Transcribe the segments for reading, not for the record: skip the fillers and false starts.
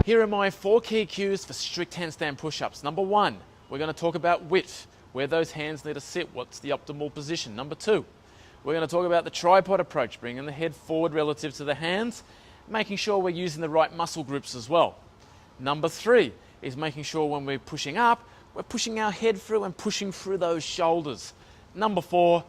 Here are my 4 key cues for strict handstand push-ups. Number 1, we're going to talk about width, where those hands need to sit, what's the optimal position. Number 2, we're going to talk about the tripod approach, bringing the head forward relative to the hands, making sure we're using the right muscle groups as well. Number 3 is making sure when we're pushing up, we're pushing our head through and pushing through those shoulders. Number 4,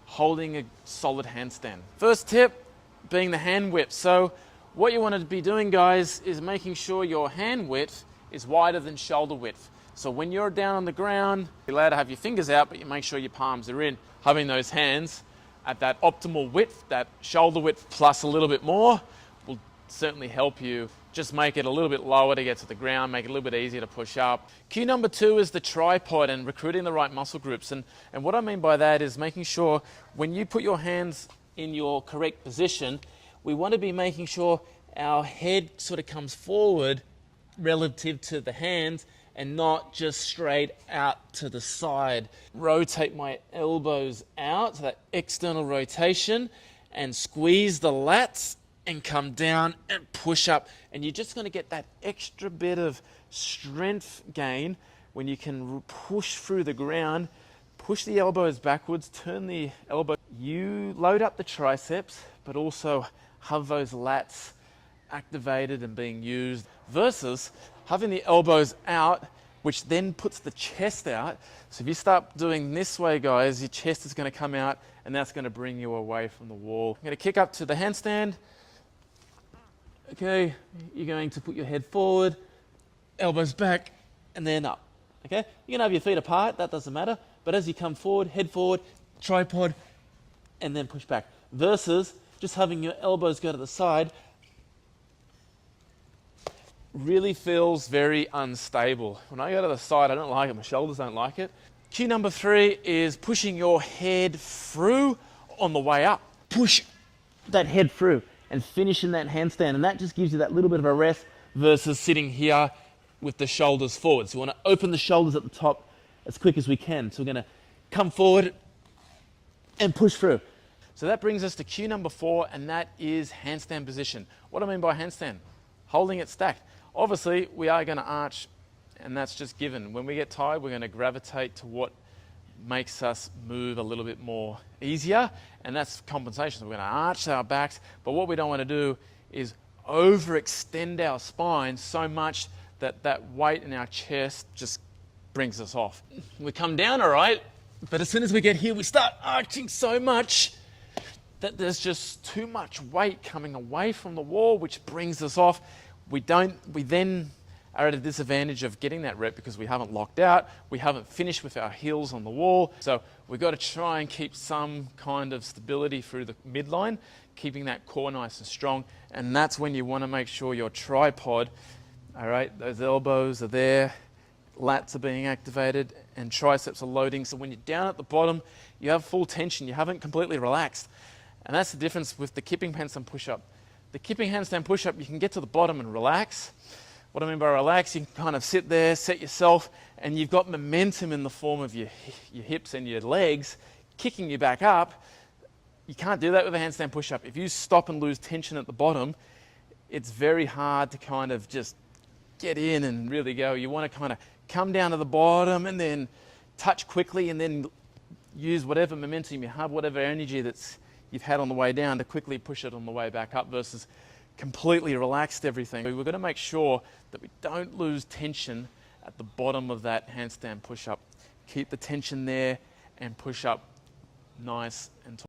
holding a solid handstand. First tip being the hand width. So what you want to be doing, guys, is making sure your hand width is wider than shoulder width. So when you're down on the ground, you're allowed to have your fingers out, but you make sure your palms are in. Having those hands at that optimal width, that shoulder width plus a little bit more, will certainly help you just make it a little bit lower to get to the ground, make it a little bit easier to push up. Cue number 2 is the tripod and recruiting the right muscle groups. And what I mean by that is making sure when you put your hands in your correct position, we want to be making sure our head sort of comes forward relative to the hands and not just straight out to the side. Rotate my elbows out, so that external rotation, and squeeze the lats and come down and push up. And you're just going to get that extra bit of strength gain when you can push through the ground, push the elbows backwards, turn the elbow. You load up the triceps, but also have those lats activated and being used, versus having the elbows out, which then puts the chest out. So if you start doing this way, guys, your chest is going to come out and that's going to bring you away from the wall. I'm going to kick up to the handstand. Okay, you're going to put your head forward, elbows back, and then up. Okay, you can have your feet apart, that doesn't matter, but as you come forward, head forward, tripod, and then push back. Versus just having your elbows go to the side, really feels very unstable. When I go to the side, I don't like it, my shoulders don't like it. Cue number 3 is pushing your head through on the way up. Push that head through and finish in that handstand, and that just gives you that little bit of a rest versus sitting here with the shoulders forward. So we want to open the shoulders at the top as quick as we can. So we're going to come forward and push through. So that brings us to cue number 4, and that is handstand position. What do I mean by handstand? Holding it stacked. Obviously, we are going to arch, and that's just given. When we get tired, we're going to gravitate to what makes us move a little bit more easier, and that's compensation. So we're going to arch our backs, but what we don't want to do is overextend our spine so much that that weight in our chest just brings us off. We come down all right, but as soon as we get here, we start arching so much that there's just too much weight coming away from the wall, which brings us off. We then are at a disadvantage of getting that rep because we haven't locked out, we haven't finished with our heels on the wall. So we've got to try and keep some kind of stability through the midline, keeping that core nice and strong. And that's when you want to make sure your tripod, all right, those elbows are there, lats are being activated, and triceps are loading. So when you're down at the bottom, you have full tension, you haven't completely relaxed. And that's the difference with the kipping handstand push-up. The kipping handstand push-up, you can get to the bottom and relax. What I mean by relax, you can kind of sit there, set yourself, and you've got momentum in the form of your hips and your legs kicking you back up. You can't do that with a handstand push-up. If you stop and lose tension at the bottom, it's very hard to kind of just get in and really go. You want to kind of come down to the bottom and then touch quickly and then use whatever momentum you have, whatever energy that's you've had on the way down to quickly push it on the way back up versus completely relaxed everything. We're going to make sure that we don't lose tension at the bottom of that handstand push-up. Keep the tension there and push up nice and tall.